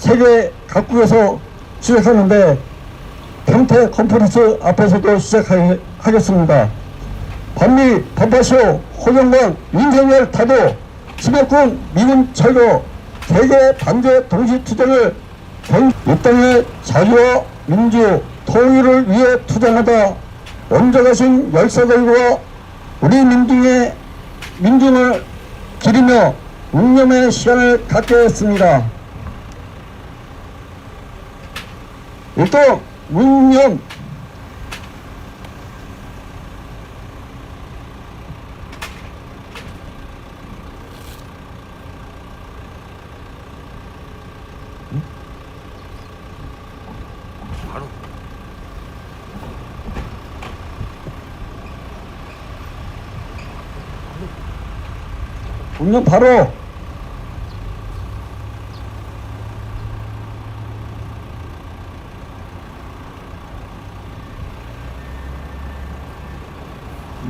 세계 각국에서 시작하는데 평택 컨퍼런스 앞에서도 시작하겠습니다. 반미 반파시오 호정관 윤석열 타도 침략군 미군 철거 세계 반대 동시투쟁을 이 땅의 자유와 민주 통일을 위해 투쟁하다 원정하신 열사들과 우리 민중을 기리며 묵념의 시간을 갖게 했습니다. 일단 묵념. 묵념 바로.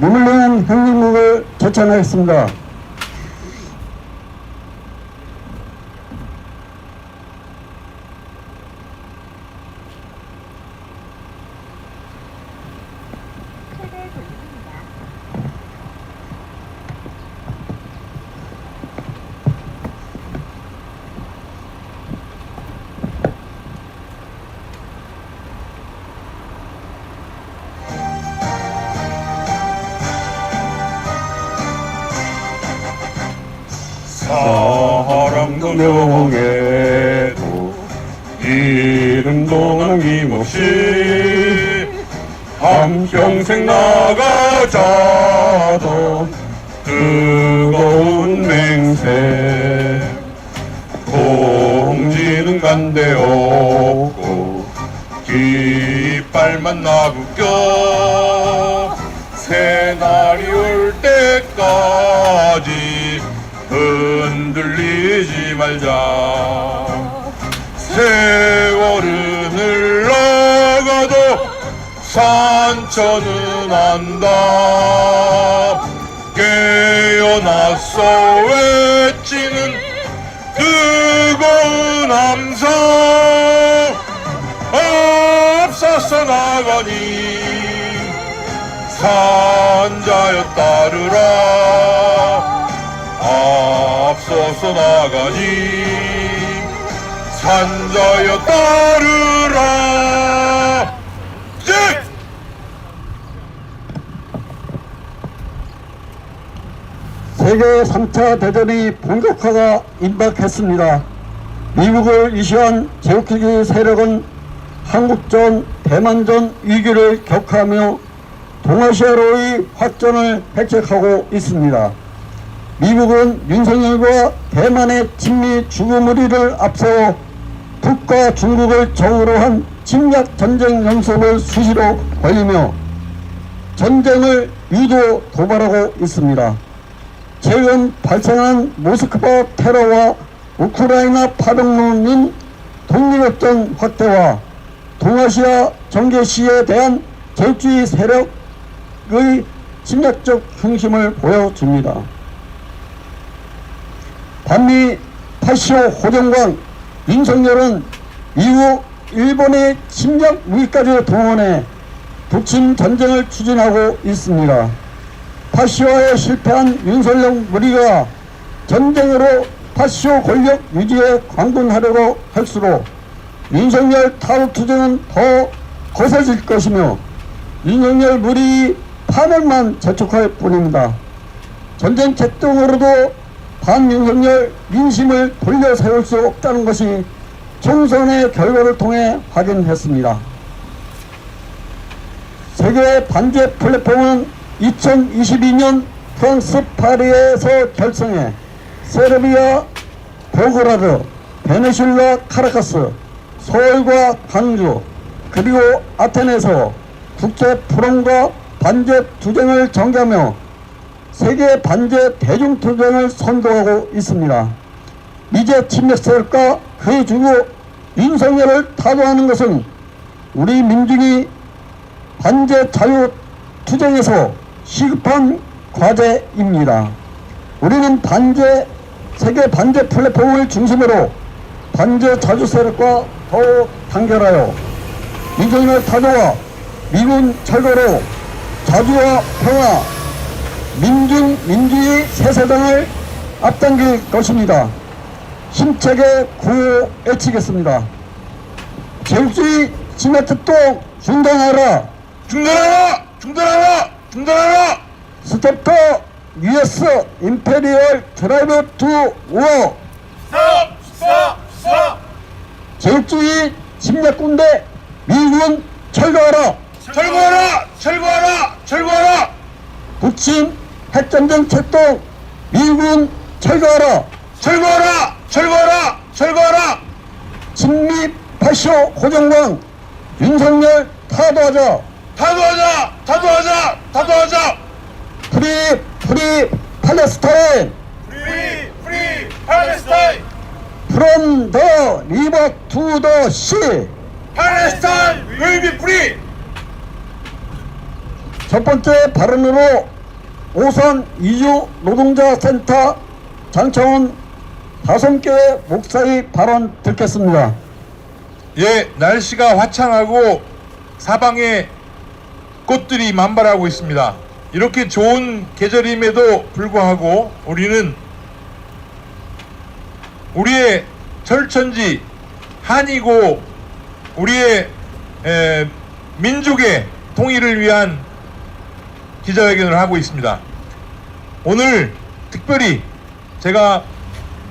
눈물 나는 형님목을 제찬하겠습니다. 사랑도 명예도 이름도 남김없이 한평생 나가자던 뜨거운 맹세 공지는 간대없고 깃발만 나부껴 새날이 올 때까지 흔들리지 말자. 세월은 흘러가도 산천은 안다. 깨어나서 외치는 뜨거운 함성 앞서서 나가니 산자여 따르라. 앞서서 나가니 산자여 따르라. 예! 세계 3차 대전이 본격화가 임박했습니다. 미국을 위시한 제국주의 세력은 한국전, 대만전 위기를 격화하며 동아시아로의 확전을 획책하고 있습니다. 미국은 윤석열과 대만의 친미 주거무리를 앞세워 북과 중국을 적으로 한 침략 전쟁 연습을 수시로 벌이며 전쟁을 유도 도발하고 있습니다. 최근 발생한 모스크바 테러와 우크라이나 파병론인 독립협정 확대와 동아시아 정계시에 대한 제국주의 세력의 침략적 중심을 보여줍니다. 반미 파시오 호정관 윤석열은 이후 일본의 침략 무기까지 동원해 북침 전쟁을 추진하고 있습니다. 파시오에 실패한 윤석열 무리가 전쟁으로 파시오 권력 유지에 광분하려고 할수록 윤석열 타국 투쟁은 더 거세질 것이며 윤석열 무리 파멸만 재촉할 뿐입니다. 전쟁 책동으로도 반윤석열 민심을 돌려 세울 수 없다는 것이 총선의 결과를 통해 확인했습니다. 세계 반제 플랫폼은 2022년 프랑스 파리에서 결성해 세르비아 보그라드, 베네수엘라 카라카스, 서울과 광주, 그리고 아테네에서 국제 포럼과 반제 투쟁을 전개하며 세계 반제 대중투쟁을 선도하고 있습니다. 미제 침략 세력과 그 주구 윤석열을 타도하는 것은 우리 민중이 반제 자유 투쟁에서 시급한 과제입니다. 우리는 세계 반제 플랫폼을 중심으로 반제 자주 세력과 더욱 단결하여 민족의 타도와 미군 철거로 자주와 평화, 민주의 새 세상을 앞당길 것입니다. 힘차게 구호 외치겠습니다. 제국주의 진화특동 중단하라! 중단하라! 중단하라! 중단하라! 스텝터 US 임페리얼 드라이브 투 워! 스탑! 스탑! 스탑! 제국주의 침략군대 미군 철거하라! 철거하라! 철거하라! 철거하라! 북침 핵전쟁 출동 미군 철거하라! 철거하라! 철거하라! 철거하라! 친미 파쇼 호정광 윤석열 타도하자! 타도하자! 타도하자! 타도하자! 프리 팔레스타인! 프리 팔레스타인! From the river to the sea! 팔레스타인 will be free! 첫 번째 발언으로 오산 이주 노동자 센터 장청원 다솜교회 목사의 발언 듣겠습니다. 예, 날씨가 화창하고 사방에 꽃들이 만발하고 있습니다. 이렇게 좋은 계절임에도 불구하고 우리는 우리의 철천지 한이고 우리의 민족의 통일을 위한 기자회견을 하고 있습니다. 오늘 특별히 제가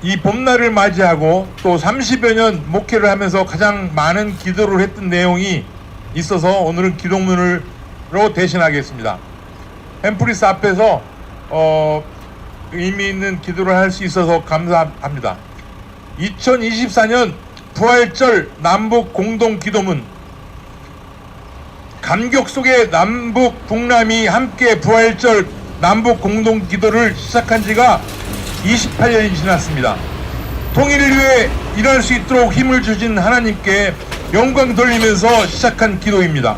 이 봄날을 맞이하고 또 30여 년 목회를 하면서 가장 많은 기도를 했던 내용이 있어서 오늘은 기도문으로 대신하겠습니다. 햄프리스 앞에서 의미 있는 기도를 할 수 있어서 감사합니다. 2024년 부활절 남북 공동 기도문. 감격 속에 남북 북남이 함께 부활절 남북 공동 기도를 시작한 지가 28년이 지났습니다. 통일을 위해 일할 수 있도록 힘을 주신 하나님께 영광 돌리면서 시작한 기도입니다.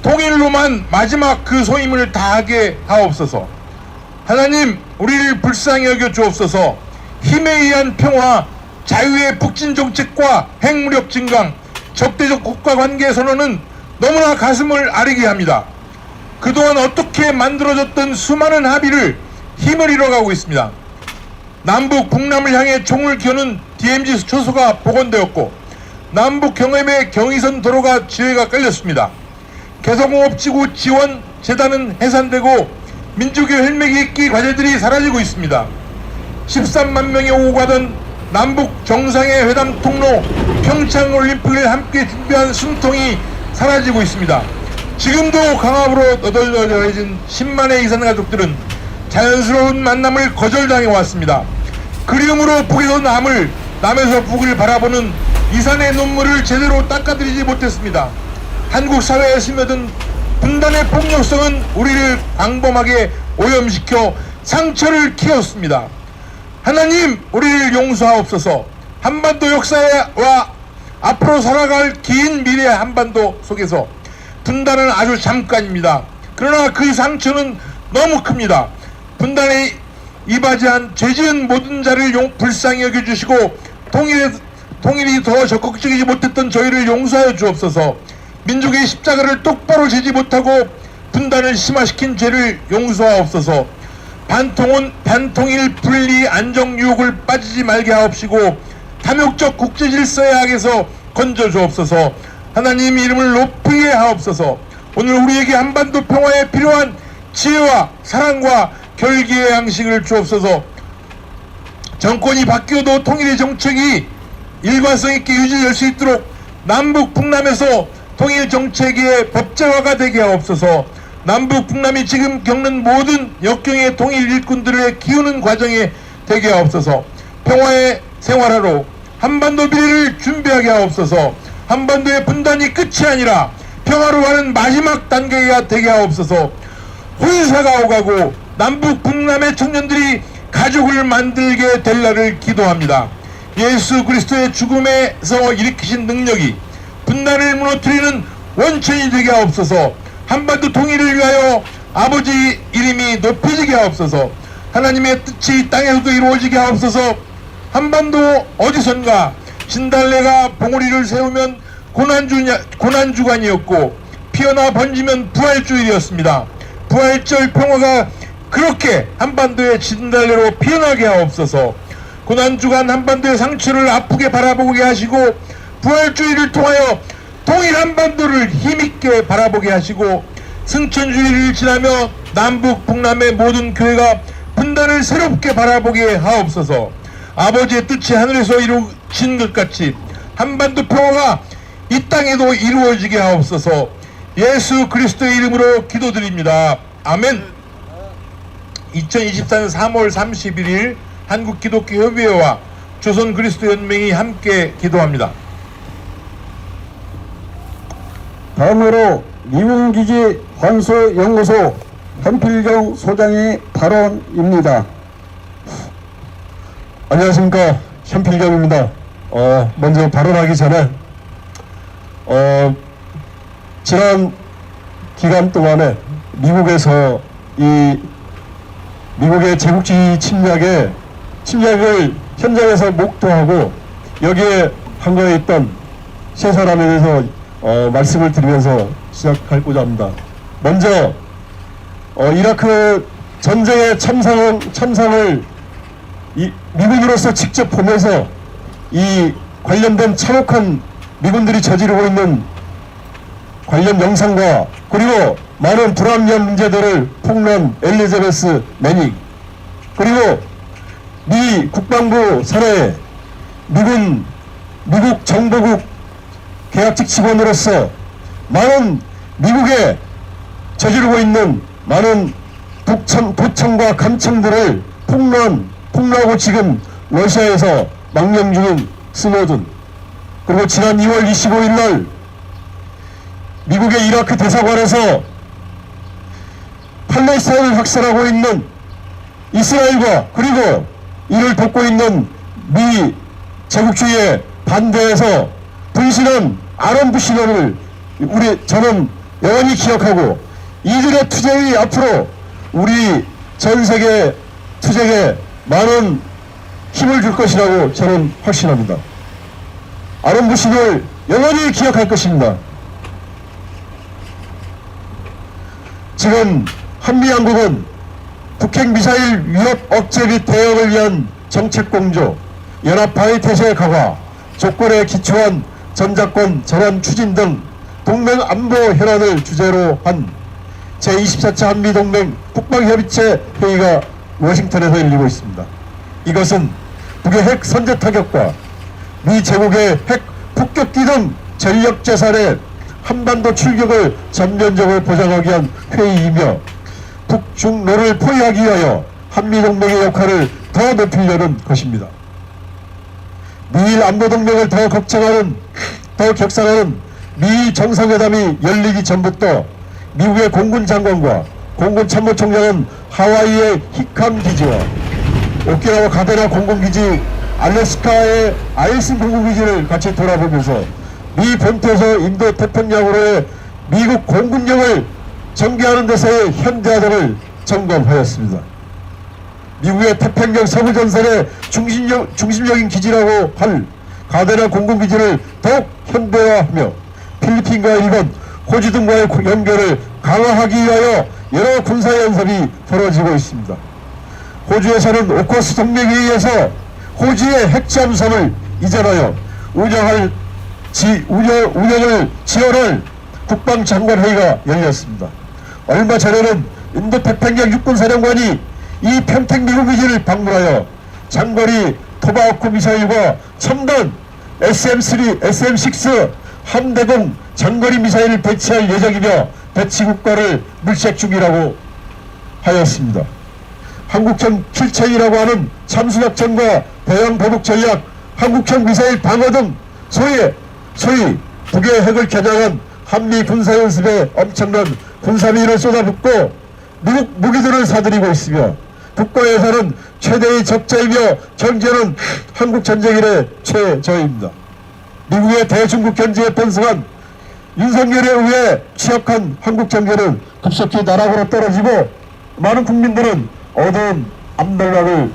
통일로만 마지막 그 소임을 다하게 하옵소서. 하나님, 우리를 불쌍히 여겨 주옵소서. 힘에 의한 평화, 자유의 북진 정책과 핵무력 증강, 적대적 국가 관계 선언은 너무나 가슴을 아리게 합니다. 그동안 어떻게 만들어졌던 수많은 합의를 힘을 잃어가고 있습니다. 남북 북남을 향해 총을 겨눈 DMZ 초소가 복원되었고 남북 경협의 경의선 도로가 지회가 깔렸습니다. 개성공업지구 지원 재단은 해산되고 민족의 혈맥이 있기 과제들이 사라지고 있습니다. 13만 명이 오고 가던 남북 정상의 회담 통로 평창올림픽을 함께 준비한 숨통이 사라지고 있습니다. 지금도 강압으로 너덜너덜해진 10만의 이산 가족들은 자연스러운 만남을 거절당해 왔습니다. 그리움으로 북에서 남을, 남에서 북을 바라보는 이산의 눈물을 제대로 닦아드리지 못했습니다. 한국 사회에 스며든 분단의 폭력성은 우리를 광범하게 오염시켜 상처를 키웠습니다. 하나님, 우리를 용서하옵소서. 한반도 역사와 앞으로 살아갈 긴 미래 한반도 속에서 분단은 아주 잠깐입니다. 그러나 그 상처는 너무 큽니다. 분단에 이바지한 죄지은 모든 자를 불쌍히 여겨주시고 통일이 더 적극적이지 못했던 저희를 용서하여 주옵소서. 민족의 십자가를 똑바로 지지 못하고 분단을 심화시킨 죄를 용서하옵소서. 반통일 분리 안정 유혹을 빠지지 말게 하옵시고 탐욕적 국제질서의 악에서 건져 주옵소서. 하나님 이름을 높이게 하옵소서. 오늘 우리에게 한반도 평화에 필요한 지혜와 사랑과 결기의 양식을 주옵소서. 정권이 바뀌어도 통일의 정책이 일관성 있게 유지될 수 있도록 남북 북남에서 통일 정책의 법제화가 되게 하옵소서. 남북 북남이 지금 겪는 모든 역경의 통일 일꾼들을 키우는 과정에 되게 하옵소서. 평화의 생활하러 한반도 미래를 준비하게 하옵소서. 한반도의 분단이 끝이 아니라 평화로 가는 마지막 단계가 되게 하옵소서. 혼사가 오가고 남북 북남의 청년들이 가족을 만들게 될 날을 기도합니다. 예수 그리스도의 죽음에서 일으키신 능력이 분단을 무너뜨리는 원천이 되게 하옵소서. 한반도 통일을 위하여 아버지 이름이 높여지게 하옵소서. 하나님의 뜻이 땅에서도 이루어지게 하옵소서. 한반도 어디선가 진달래가 봉우리를 세우면 고난주간이었고 피어나 번지면 부활주일이었습니다. 부활절 평화가 그렇게 한반도의 진달래로 피어나게 하옵소서. 고난주간 한반도의 상처를 아프게 바라보게 하시고 부활주의를 통하여 통일 한반도를 힘있게 바라보게 하시고 승천주의를 지나며 남북 북남의 모든 교회가 분단을 새롭게 바라보게 하옵소서. 아버지의 뜻이 하늘에서 이루어진 것 같이 한반도 평화가 이 땅에도 이루어지게 하옵소서. 예수 그리스도의 이름으로 기도드립니다. 아멘. 2024년 3월 31일 한국기독교협의회와 조선그리스도연맹이 함께 기도합니다. 다음으로 미군기지 환수연구소 현필경 소장의 발언입니다. 안녕하십니까, 현필경입니다. 먼저 발언하기 전에 지난 기간 동안에 미국에서 이 미국의 제국주의 침략을 현장에서 목도하고 여기에 한거에 있던 세 사람에 대해서 말씀을 드리면서 시작하고자 합니다. 먼저 이라크 전쟁의 참상을 미군으로서 직접 보면서 이 관련된 참혹한 미군들이 저지르고 있는 관련 영상과 그리고 많은 불합리한 문제들을 폭로한 엘리자베스 매닝, 그리고 미 국방부 산하에 미국 정보국 계약직 직원으로서 많은 미국에 저지르고 있는 많은 도청과 감청들을 폭로하고 지금 러시아에서 망명 중인 스노든, 그리고 지난 2월 25일 날 미국의 이라크 대사관에서 팔레스타인을 확산하고 있는 이스라엘과 그리고 이를 돕고 있는 미 제국주의에 반대해서 분신한 아론 부시너를 저는 영원히 기억하고 이들의 투쟁이 앞으로 우리 전 세계 투쟁에 많은 힘을 줄 것이라고 저는 확신합니다. 아론 부시너를 영원히 기억할 것입니다. 지금 한미양국은 북핵 미사일 위협 억제 및 대응을 위한 정책공조, 연합바이태세 강화, 조건에 기초한 전작권 전환 추진 등 동맹 안보 현안을 주제로 한 제24차 한미동맹 국방협의체 회의가 워싱턴에서 열리고 있습니다. 이것은 북의 핵 선제 타격과 미 제국의 핵 폭격기 등 전력 재산의 한반도 출격을 전면적으로 보장하기 위한 회의이며 북중로를 포위하기 위하여 한미동맹의 역할을 더 높이려는 것입니다. 미일 안보동맹을 더 격상하는 미 정상회담이 열리기 전부터 미국의 공군 장관과 공군 참모총장은 하와이의 히캄 기지와 오키나와 가데나 공군기지, 알래스카의 아일슨 공군기지를 같이 돌아보면서 미 본토에서 인도 태평양으로의 미국 공군력을 전개하는 데서의 현대화를 점검하였습니다. 미국의 태평양 서부전선의 중심적인 기지라고 할 가데나 공군기지를 더욱 현대화하며 필리핀과 일본, 호주 등과의 연결을 강화하기 위하여 여러 군사연습이 벌어지고 있습니다. 호주에서는 오커스 동맹에 의해서 호주의 핵잠수함을 이전하여 운영을 지원할 국방장관회의가 열렸습니다. 얼마 전에는 인도태평양 육군사령관이 이 평택 미국기지를 방문하여 장거리 토마호크 미사일과 첨단 SM-3, SM-6 함대공 장거리 미사일을 배치할 예정이며 배치 국가를 물색 중이라고 하였습니다. 한국형 킬체이라고 하는 참수작전과 대형 보복 전략, 한국형 미사일 방어 등 소위 북의 핵을 겨냥한 한미 군사연습에 엄청난 군사비를 쏟아붓고 미국 무기들을 사들이고 있으며 국가에서는 최대의 적자이며 경제는 한국 전쟁 이래 최저입니다. 미국의 대중국 견제에 번성한 윤석열에 의해 취약한 한국 경제는 급속히 나락으로 떨어지고 많은 국민들은 어두운 앞날락을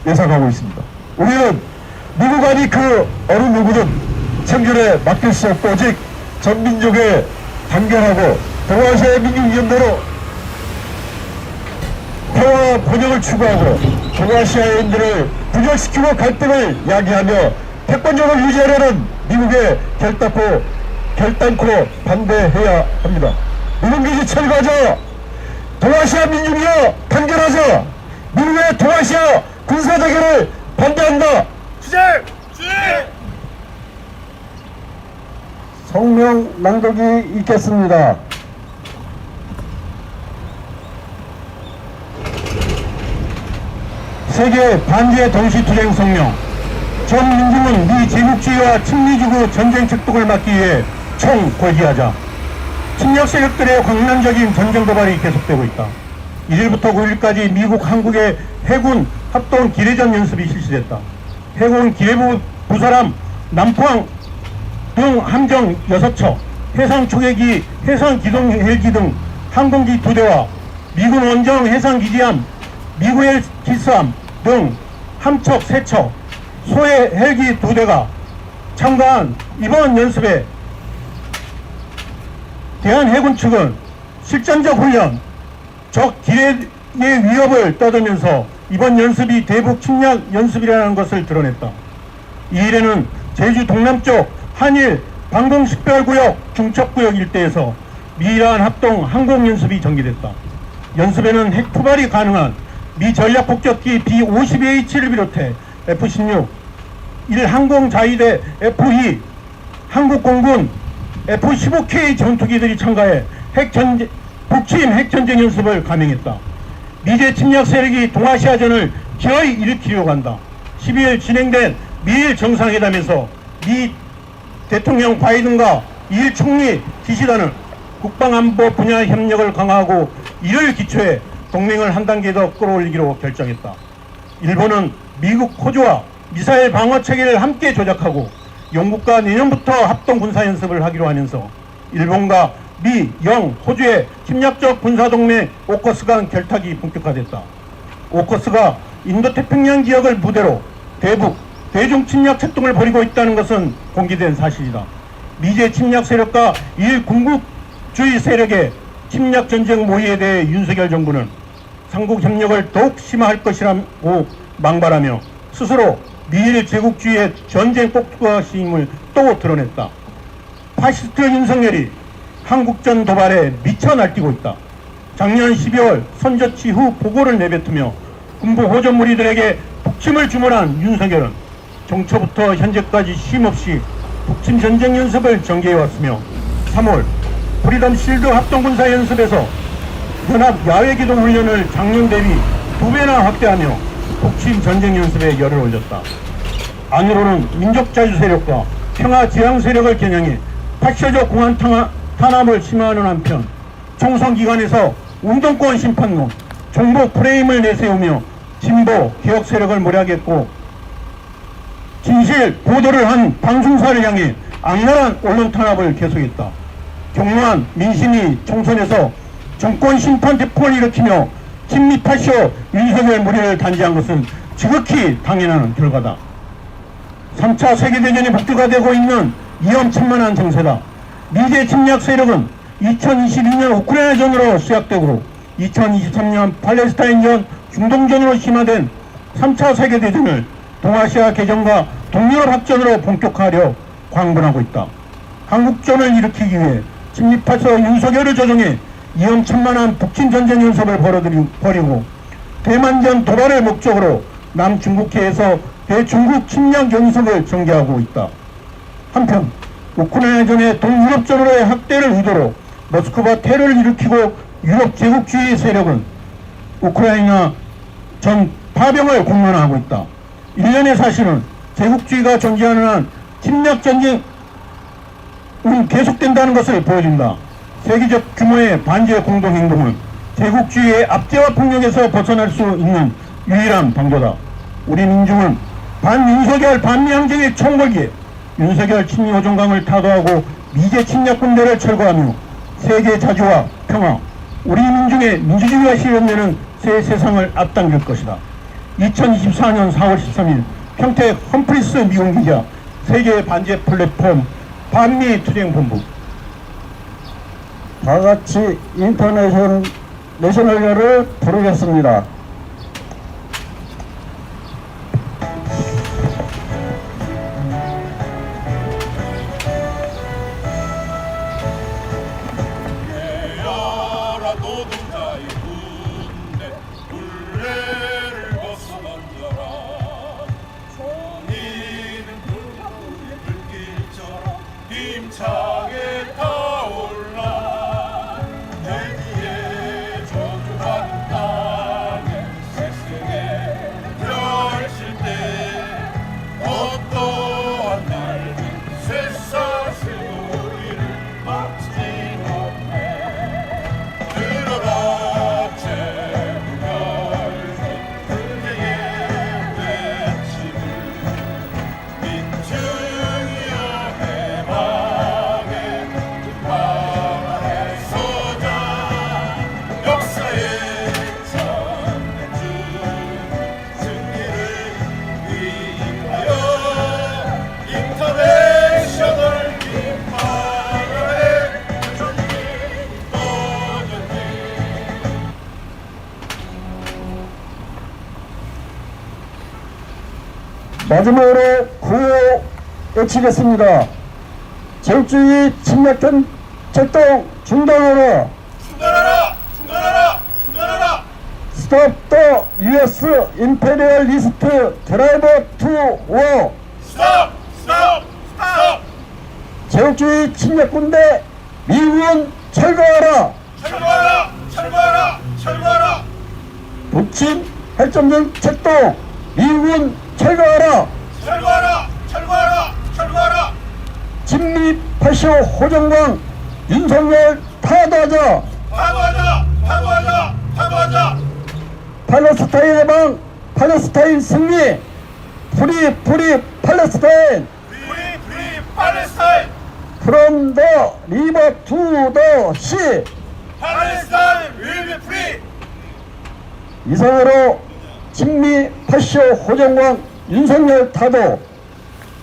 예상하고 있습니다. 우리는 미국 아니 그 어느 누구든 청결에 맡길 수 없고 오직 전 민족의 단결하고 동아시아 민족연대로 평화와 번영을 추구하고 동아시아인들을 분열시키고 갈등을 야기하며 패권력을 유지하려는 미국의 결단코 반대해야 합니다. 미국기지 철거하자. 동아시아 민중이여 단결하자. 미국의 동아시아 군사대결을 반대한다. 주제! 성명 낭독이 있겠습니다. 세계 반제 동시투쟁 성명. 전 민중은 미 제국주의와 친미주구 전쟁 책독을 막기 위해 총궐기하자. 침략 세력들의 광란적인 전쟁 도발이 계속되고 있다. 1일부터 9일까지 미국, 한국의 해군 합동 기뢰전 연습이 실시됐다. 해군 기뢰부 부사람, 남포항 등 함정 6척, 해상 초계기, 해상 기동 헬기 등 항공기 2대와 미군 원정 해상기지함, 미국의 기스함 등 함척 3척, 소해 헬기 2대가 참가한 이번 연습에 대한해군 측은 실전적 훈련, 적 기뢰의 위협을 떠들면서 이번 연습이 대북 침략 연습이라는 것을 드러냈다. 이 일에는 제주 동남쪽 한일 방공식별구역 중첩구역 일대에서 미란 합동 항공연습이 전개됐다. 연습에는 핵 투발이 가능한 미 전략폭격기 B-52H를 비롯해 F-16, 1항공자위대 F-2, 한국공군 F-15K 전투기들이 참가해 북침 핵전쟁 연습을 감행했다. 미제 침략 세력이 동아시아전을 기어이 일으키려고 한다. 12일 진행된 미일 정상회담에서 미 대통령 바이든과 일 총리 기시다는 국방안보 분야 협력을 강화하고 이를 기초해 동맹을 한 단계 더 끌어올리기로 결정했다. 일본은 미국 호주와 미사일 방어 체계를 함께 조작하고 영국과 내년부터 합동 군사 연습을 하기로 하면서 일본과 미, 영, 호주의 침략적 군사동맹 오커스 간 결탁이 본격화됐다. 오커스가 인도태평양 지역을 무대로 대북, 대중 침략 활동을 벌이고 있다는 것은 공개된 사실이다. 미제 침략 세력과 일 군국주의 세력의 침략 전쟁 모의에 대해 윤석열 정부는 삼국 협력을 더욱 심화할 것이라고 망발하며 스스로 미일 제국주의의 전쟁 꼭두가시임을 또 드러냈다. 파시스트 윤석열이 한국전 도발에 미쳐 날뛰고 있다. 작년 12월 선저치 후 보고를 내뱉으며 군부 호전 무리들에게 북침을 주문한 윤석열은 정초부터 현재까지 쉼없이 북침 전쟁 연습을 전개해왔으며 3월 프리덤 실드 합동군사 연습에서 연합 야외기동 훈련을 작년 대비 2배나 확대하며 북침 전쟁 연습에 열을 올렸다. 안으로는 민족자유 세력과 평화 지향 세력을 겨냥해 파쇼적 공안 탄압을 심화하는 한편 총선 기간에서 운동권 심판론, 정보 프레임을 내세우며 진보 개혁 세력을 모략했고 진실 보도를 한 방송사를 향해 악랄한 언론 탄압을 계속했다. 경로한 민심이 총선에서 정권 심판 대폭을 일으키며 친미 파쇼 윤석열 무리를 단죄한 것은 지극히 당연한 결과다. 3차 세계대전이 복두가되고 있는 위험천만한 정세다. 미제 침략 세력은 2022년 우크라이나전으로 시작되고 2023년 팔레스타인전 중동전으로 심화된 3차 세계대전을 동아시아 개정과 동유럽 확전으로 본격화하려 광분하고 있다. 한국전을 일으키기 위해 친미파쇼 윤석열을 조종해 위험천만한 북침 전쟁 연습을 벌이고 대만전 도발을 목적으로 남중국해에서 대중국 침략 연습을 전개하고 있다. 한편 우크라이나전의 동유럽전으로의 확대를 의도로 모스크바 테러를 일으키고 유럽 제국주의 세력은 우크라이나 전 파병을 공론화하고 있다. 일련의 사실은 제국주의가 존재하는 한 침략 전쟁은 계속된다는 것을 보여준다. 세계적 규모의 반제 공동행동은 제국주의의 압제와 폭력에서 벗어날 수 있는 유일한 방도다. 우리 민중은 반윤석열 반미항쟁의 총궐기에 윤석열 친미호종강을 타도하고 미제 침략 군대를 철거하며 세계 자주와 평화, 우리 민중의 민주주의가 실현되는 새 세상을 앞당길 것이다. 2024년 4월 13일 평택 험프리스 미군기지와 세계 반제 플랫폼 반미 투쟁본부. 다 같이 인터내셔널을 부르겠습니다. 여라 노동자의 군대 굴레를 벗어던져라 정의는 불길처럼 힘차게 타올라 내 뒤에 저주받은 땅에 세상에 펼칠 때 어떠한 날든 쇠사슬 우리를 막지 못해 들어라 제국열전 분쟁의 외침을 민중이여 해방의 바람에 서자 역사의 참된 승리를 위하여 인터내셔널 김파란의 전쟁 또 전쟁 마지막으로 구호 외치겠습니다. 제국주의 침략된 작동 중단하라. 중단하라! 중단하라! 중단하라! Stop the U.S. imperialist drive to war. 스톱! 스톱! 스톱! 제국주의 침략군대 미군 철거하라. 철거하라! 철거하라! 철거하라! 북침 핵전쟁 책동 미군 철거하라. 철거하라! 철거하라! 철거하라! 진미 8.15 호정광 윤석열 타도하자. 파도하자! 파도하자! 파도하자! 팔레스타인 해방 팔레스타인 승리 프리 팔레스타인 프리 팔레스타인! from the river to the sea. 팔레스타인 will be free! 이상으로 친미 8.15 호정광 윤석열 타도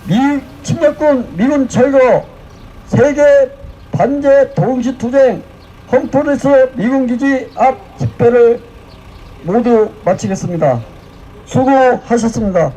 미 침략군 미군 철거 세계 반제 동시투쟁 험프리스 미군기지 앞 집회를 모두 마치겠습니다. 수고하셨습니다.